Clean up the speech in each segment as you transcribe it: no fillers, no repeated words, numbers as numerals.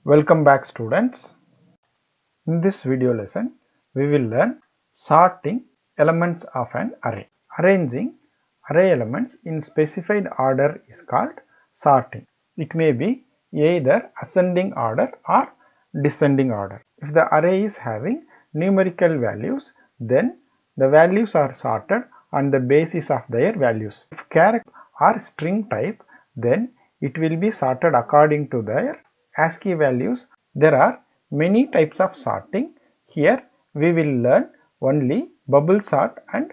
Welcome back, students. In this video lesson, we will learn sorting elements of an array. Arranging array elements in specified order is called sorting. It may be either ascending order or descending order. If the array is having numerical values, then the values are sorted on the basis of their values. If character or string type, then it will be sorted according to their ASCII values. There are many types of sorting. Here we will learn only bubble sort and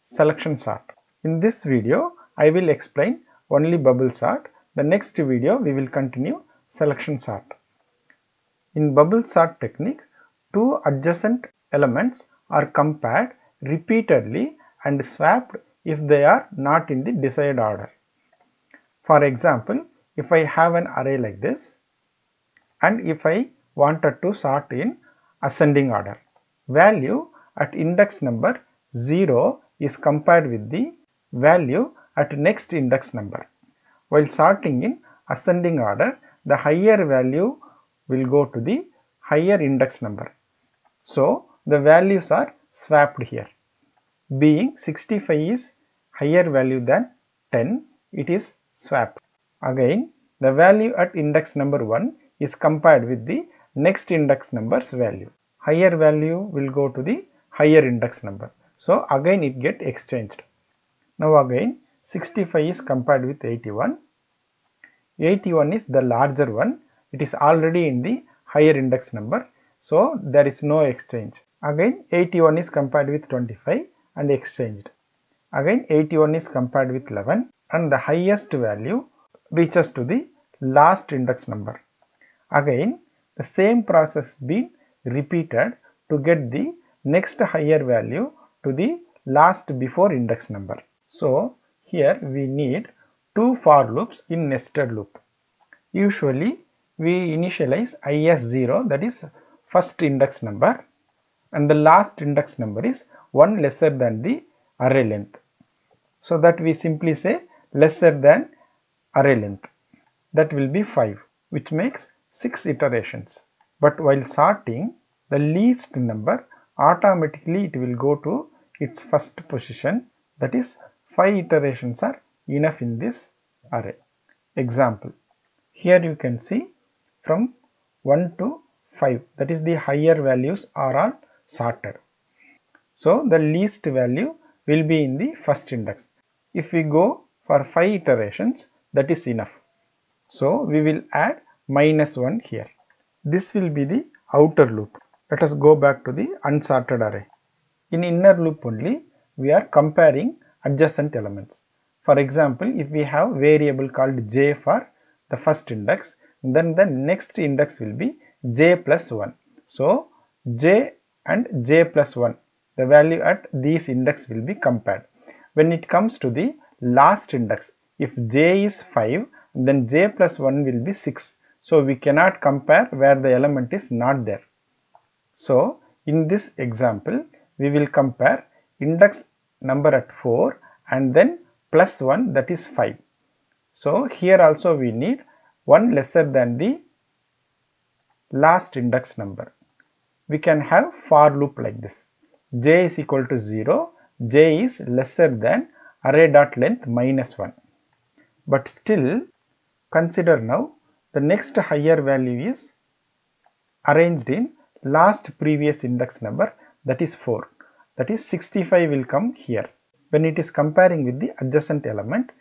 selection sort. In this video I will explain only bubble sort. The next video we will continue selection sort. In bubble sort technique, two adjacent elements are compared repeatedly and swapped if they are not in the desired order. For example, if I have an array like this, and if I wanted to sort in ascending order, value at index number 0 is compared with the value at next index number. While sorting in ascending order, the higher value will go to the higher index number. So the values are swapped here. Being 65 is higher value than 10, it is swapped. Again, the value at index number 1 is compared with the next index number's value. Higher value will go to the higher index number. So again it get exchanged. Now again 65 is compared with 81. 81 is the larger one. It is already in the higher index number. So there is no exchange. Again 81 is compared with 25 and exchanged. Again 81 is compared with 11 and the highest value reaches to the last index number. Again the same process been repeated to get the next higher value to the last before index number. So here we need two for loops in nested loop. Usually we initialize I as 0, that is first index number, and the last index number is 1 lesser than the array length. So that we simply say lesser than array length. That will be 5, which makes 6 iterations. But while sorting, the least number automatically it will go to its first position, that is 5 iterations are enough in this array. Example, here you can see from 1 to 5, that is the higher values are all sorted. So the least value will be in the first index. If we go for 5 iterations, that is enough. So we will add -1 here. This will be the outer loop. Let us go back to the unsorted array. In inner loop only, we are comparing adjacent elements. For example, if we have variable called j for the first index, then the next index will be j plus 1. So j and j plus 1, the value at these index will be compared. When it comes to the last index, if j is 5, then j plus 1 will be 6. So we cannot compare where the element is not there. So in this example, we will compare index number at 4 and then plus 1, that is 5. So here also we need 1 lesser than the last index number. We can have for loop like this. J is equal to 0, j is lesser than array.length -1. But still, consider now the next higher value is arranged in last previous index number, that is 4. That is 65 will come here. When it is comparing with the adjacent element,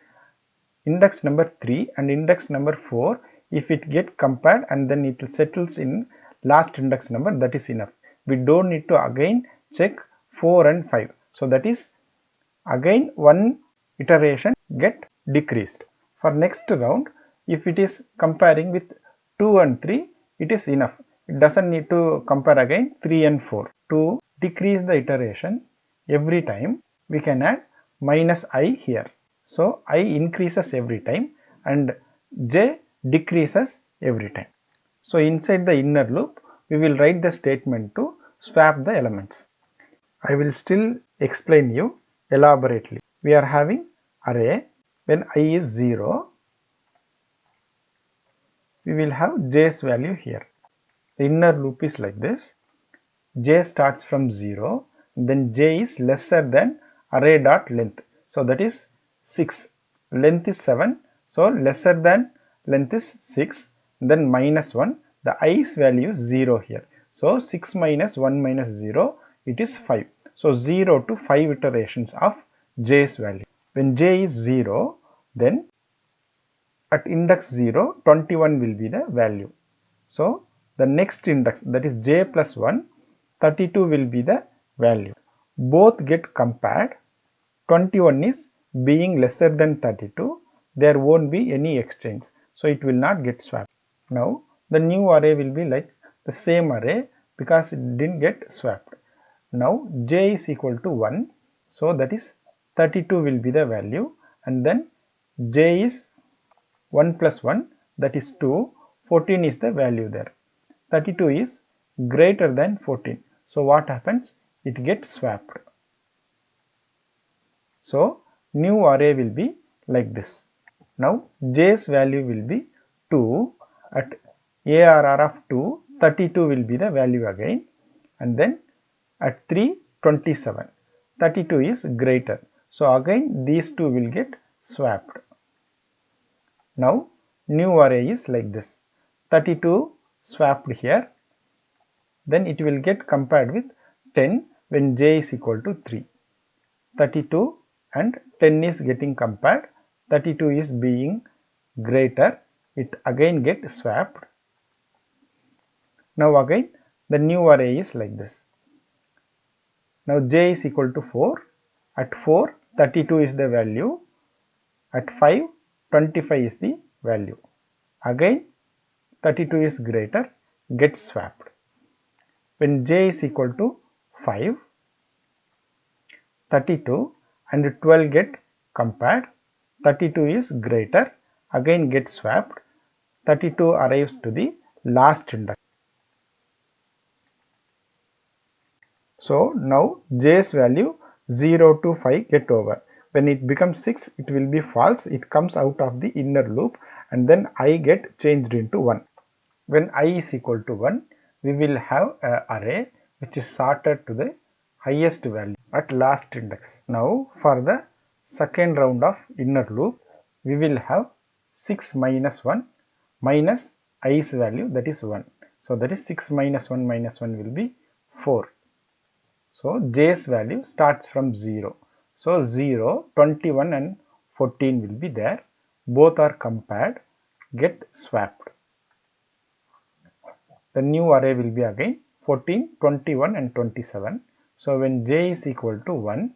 index number 3 and index number 4, if it get compared and then it settles in last index number, that is enough. We don't need to again check 4 and 5. So that is again one iteration get decreased. For next round, if it is comparing with 2 and 3, it is enough. It doesn't need to compare again 3 and 4. To decrease the iteration every time, we can add -i here. So I increases every time and j decreases every time. So inside the inner loop, we will write the statement to swap the elements. I will still explain you elaborately. We are having array when I is 0, we will have j's value here. The inner loop is like this. J starts from 0, then j is lesser than array dot length. So that is 6. Length is 7. So lesser than length is 6. Then minus 1. The i's value is 0 here. So 6 minus 1 minus 0, it is 5. So 0 to 5 iterations of j's value. When j is 0, then at index 0, 21 will be the value. So the next index, that is j plus 1, 32 will be the value. Both get compared. 21 is being lesser than 32. There won't be any exchange. So it will not get swapped. Now the new array will be like the same array because it didn't get swapped. Now j is equal to 1. So that is 32 will be the value, and then j is 1 plus 1, that is 2. 14 is the value there. 32 is greater than 14. So what happens? It gets swapped. So new array will be like this. Now j's value will be 2. At ARR of 2, 32 will be the value again, and then at 3, 27. 32 is greater. So again these two will get swapped. Now new array is like this. 32 swapped here. Then it will get compared with 10 when j is equal to 3. 32 and 10 is getting compared. 32 is being greater. It again gets swapped. Now again the new array is like this. Now j is equal to 4. At 4, 32 is the value. At 5, 25 is the value. Again 32 is greater, gets swapped. When j is equal to 5, 32 and 12 get compared. 32 is greater, again gets swapped. 32 arrives to the last index. So now j's value 0 to 5 get over. When it becomes 6, it will be false. It comes out of the inner loop, and then I get changed into 1. When I is equal to 1, we will have an array which is sorted to the highest value at last index. Now for the second round of inner loop, we will have 6 minus 1 minus i's value, that is 1. So that is 6 minus 1 minus 1 will be 4. So j's value starts from 0. So 0, 21 and 14 will be there. Both are compared, get swapped. The new array will be again 14, 21 and 27. So when j is equal to 1,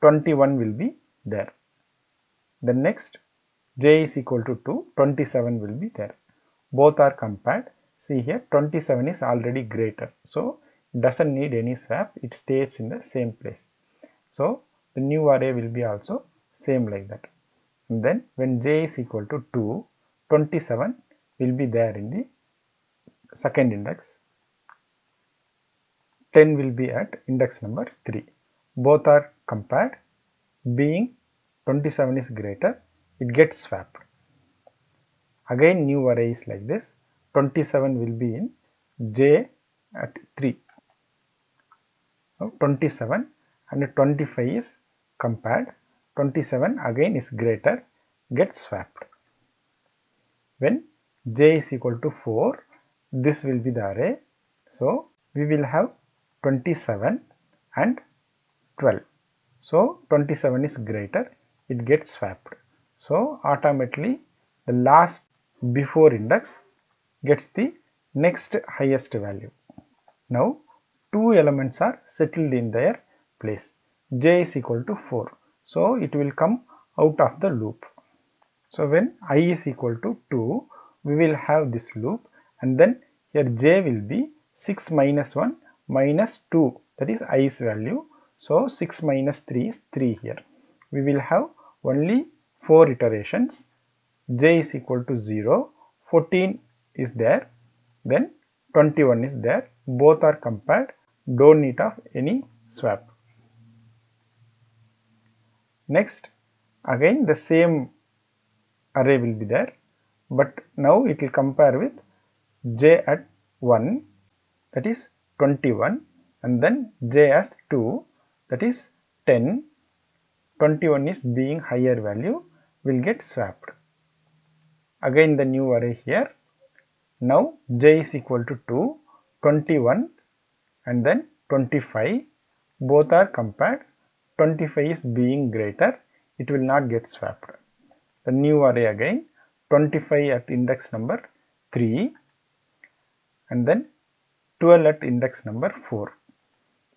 21 will be there. The next j is equal to 2, 27 will be there. Both are compared. See here, 27 is already greater. So doesn't need any swap. It stays in the same place. So the new array will be also same like that. And then when j is equal to 2, 27 will be there in the second index. 10 will be at index number 3. Both are compared. Being 27 is greater, it gets swapped. Again new array is like this. 27 will be in j at 3. Now 27 and 25 is compared. 27 again is greater, gets swapped. When j is equal to 4, this will be the array. So we will have 27 and 12. So 27 is greater, it gets swapped. So automatically the last before index gets the next highest value. Now two elements are settled in their place. J is equal to 4. So it will come out of the loop. So when I is equal to 2, we will have this loop, and then here j will be 6 minus 1 minus 2, that is i's value. So 6 minus 3 is 3 here. We will have only 4 iterations. J is equal to 0, 14 is there, then 21 is there. Both are compared, don't need of any swap. Next again the same array will be there. but now it will compare with j at 1, that is 21, and then j as 2, that is 10. 21 is being higher value, will get swapped. Again the new array here. Now j is equal to 2, 21 and then 25, both are compared. 25 is being greater, it will not get swapped. The new array again, 25 at index number 3 and then 12 at index number 4.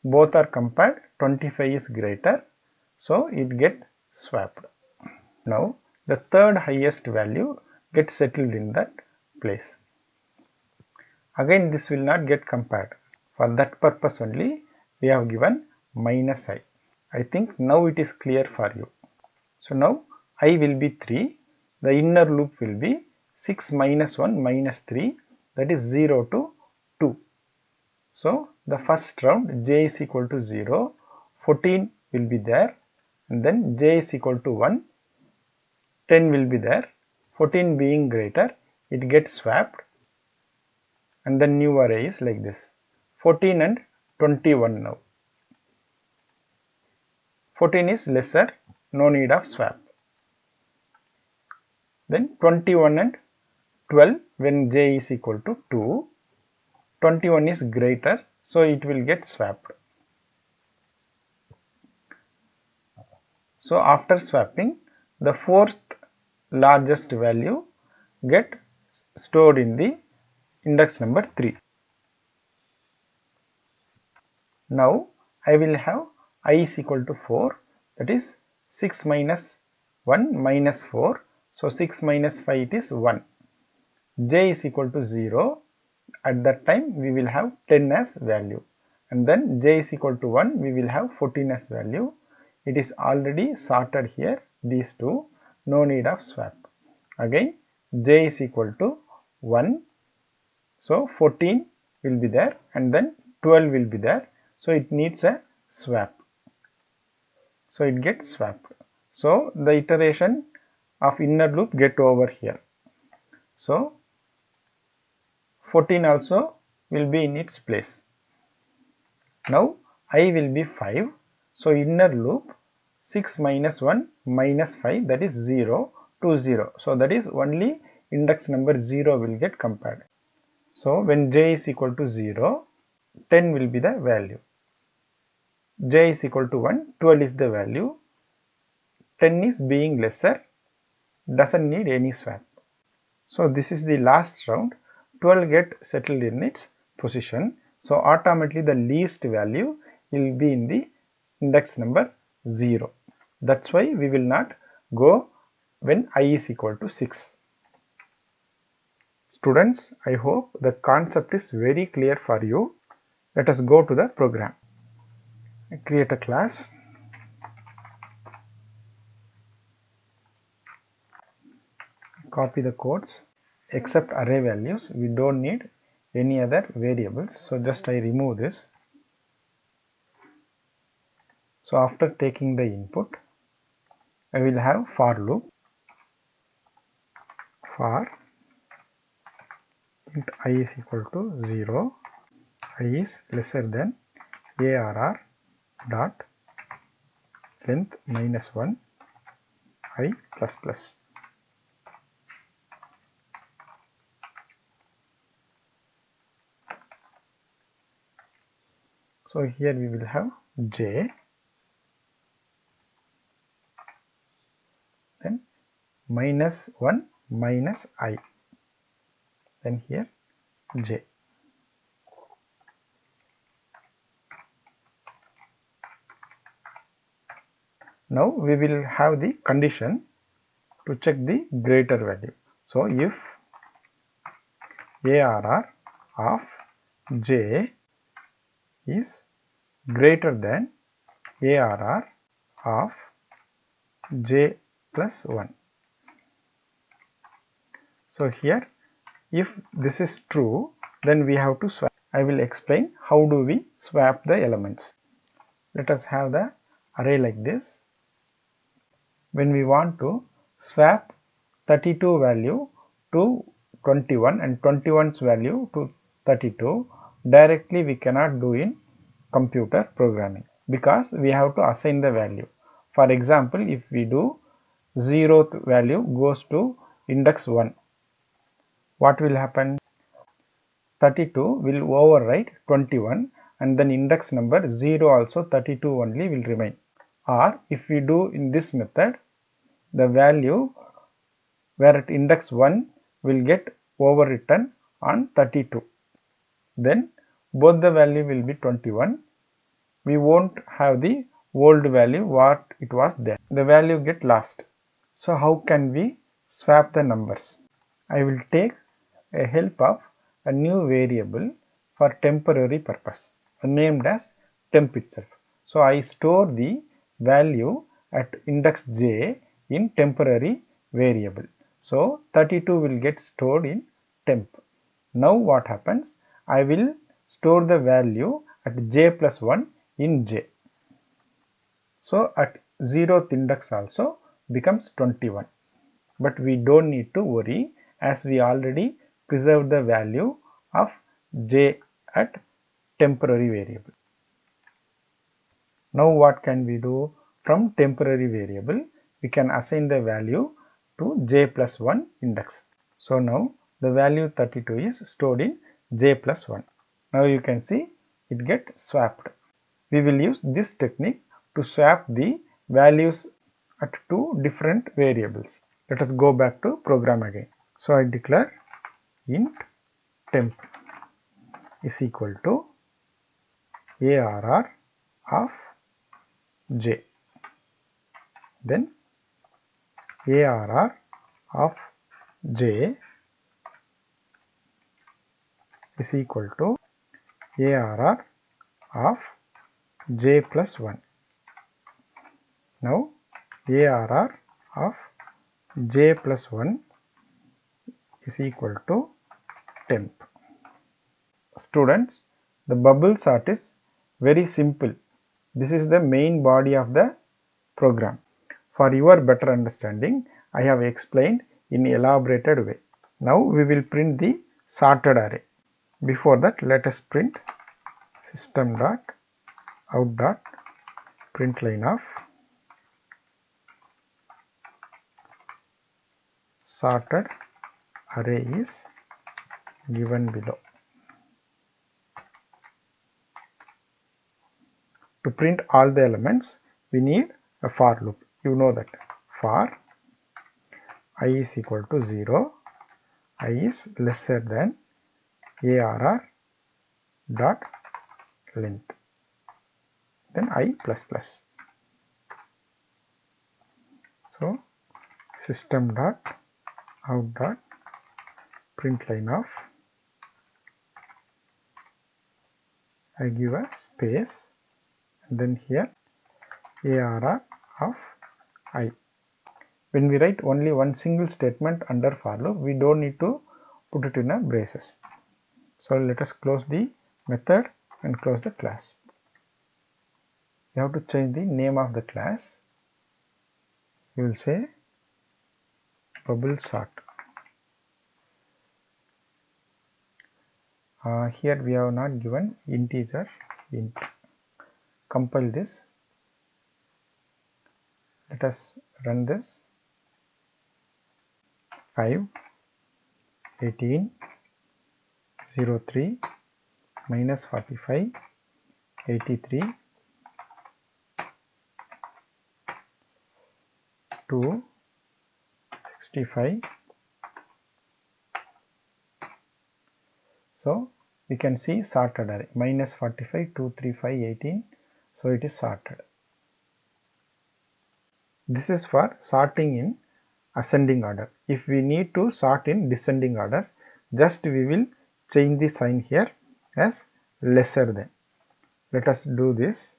Both are compared, 25 is greater, so it get swapped. Now the third highest value gets settled in that place. Again this will not get compared. For that purpose only we have given minus I. I think now it is clear for you. So now I will be 3. The inner loop will be 6 minus 1 minus 3, that is 0 to 2. So the first round j is equal to 0, 14 will be there, and then j is equal to 1, 10 will be there. 14 being greater, it gets swapped, and the new array is like this, 14 and 21 now. 14 is lesser, no need of swap. Then 21 and 12 when j is equal to 2, 21 is greater, so it will get swapped. So after swapping, the fourth largest value get stored in the index number 3. Now I will have I is equal to 4, that is 6 minus 1 minus 4, so 6 minus 5 it is 1. J is equal to 0, at that time we will have 10 as value, and then j is equal to 1, we will have 14 as value. It is already sorted here, these two, no need of swap. Again j is equal to 1, so 14 will be there and then 12 will be there, so it needs a swap, so it gets swapped. So the iteration of inner loop get over here. So 14 also will be in its place. Now I will be 5, so inner loop 6 minus 1 minus 5, that is 0 to 0, so that is only index number 0 will get compared. So when j is equal to 0, 10 will be the value, j is equal to 1, 12 is the value, 10 is being lesser, doesn't need any swap. So this is the last round, 12 get settled in its position, so automatically the least value will be in the index number 0. That's why we will not go when I is equal to 6. Students, I hope the concept is very clear for you. Let us go to the program. Create a class. Copy the codes. Except array values, we don't need any other variables, so just I remove this. So after taking the input, I will have for loop, for int I is equal to 0, I is lesser than arr dot length minus 1 I plus plus. So here we will have j, then minus 1 minus I, then here j. Now we will have the condition to check the greater value. So if arr of j is greater than arr of j plus 1. So here if this is true, then we have to swap. I will explain how do we swap the elements. Let us have the array like this. When we want to swap 32 value to 21 and 21's value to 32 directly we cannot do in computer programming, because we have to assign the value. For example, if we do 0th value goes to index 1, what will happen? 32 will overwrite 21 and then index number 0 also 32 only will remain. Or if we do in this method, the value where at index 1 will get overwritten on 32. Then both the value will be 21. We won't have the old value what it was there. The value get lost. So how can we swap the numbers? I will take a help of a new variable for temporary purpose named as temp itself. So I store the value at index j in temporary variable. So 32 will get stored in temp. Now what happens? I will store the value at j plus 1 in j. So at 0th index also becomes 21. But we don't need to worry as we already preserved the value of j at temporary variable. Now what can we do? From temporary variable we can assign the value to j plus 1 index. So now the value 32 is stored in j plus 1. Now you can see it get swapped. We will use this technique to swap the values at two different variables. Let us go back to program again. So I declare int temp is equal to ARR of j. Then ARR of j is equal to ARR of j plus 1. Now ARR of j plus 1 is equal to temp. Students, the bubble sort is very simple. This is the main body of the program. For your better understanding, I have explained in elaborated way. Now we will print the sorted array. Before that, let us print system.out.println of sorted array is given below. To print all the elements, we need a for loop. You know that for I is equal to 0, I is lesser than ARR dot length, then I plus plus. So system dot out dot println of, I give a space and then here ARR of I. When we write only one single statement under for loop, we don't need to put it in a braces. So let us close the method and close the class. You have to change the name of the class. You will say bubble sort. Here we have not given integer int. Compile this. Let us run this. 5, 18, 03, minus 45, 83, 2, 65. So we can see sorted array minus 45, 2, 3, 5, 18. So it is sorted. This is for sorting in ascending order. If we need to sort in descending order, just we will change the sign here as lesser than. Let us do this.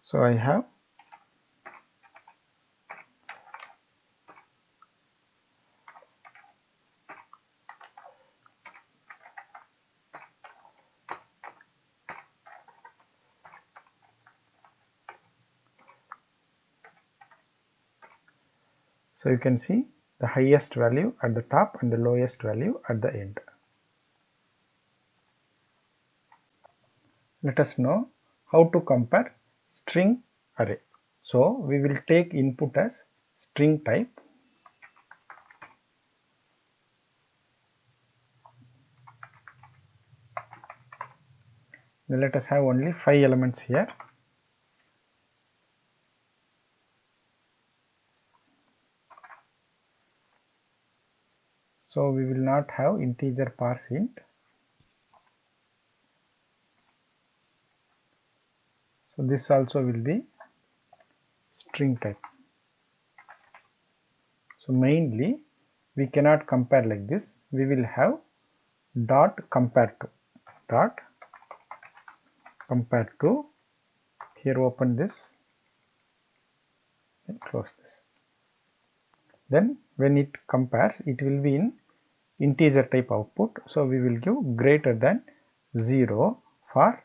So I have So you can see the highest value at the top and the lowest value at the end. Let us know how to compare string array. So we will take input as string type. Now let us have only 5 elements here. So we will not have integer parse int. So this also will be string type. So mainly we cannot compare like this. We will have dot compare to, dot compare to. Here open this and close this. Then when it compares, it will be in integer type output. So we will give greater than 0 for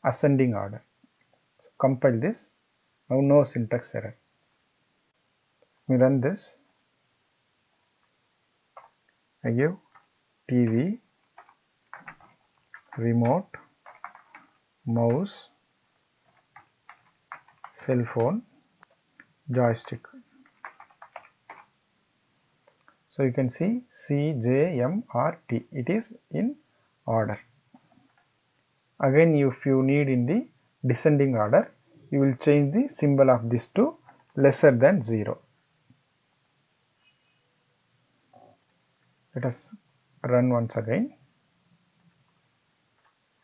ascending order. So compile this. Now no syntax error. We run this. I give TV, remote, mouse, cell phone, joystick. So you can see C, J, M, R, T. It is in order. Again, if you need in the descending order, you will change the symbol of this to lesser than 0. Let us run once again.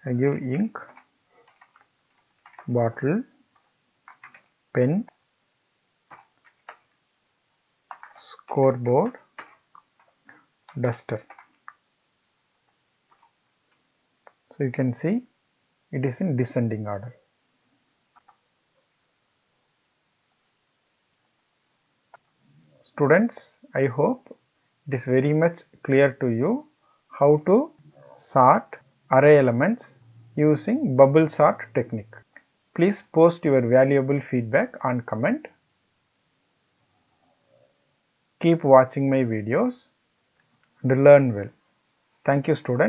I give ink, bottle, pen, scoreboard, duster. So you can see it is in descending order. Students, I hope it is very much clear to you how to sort array elements using bubble sort technique. Please post your valuable feedback on comment. Keep watching my videos and learn well. Thank you, students.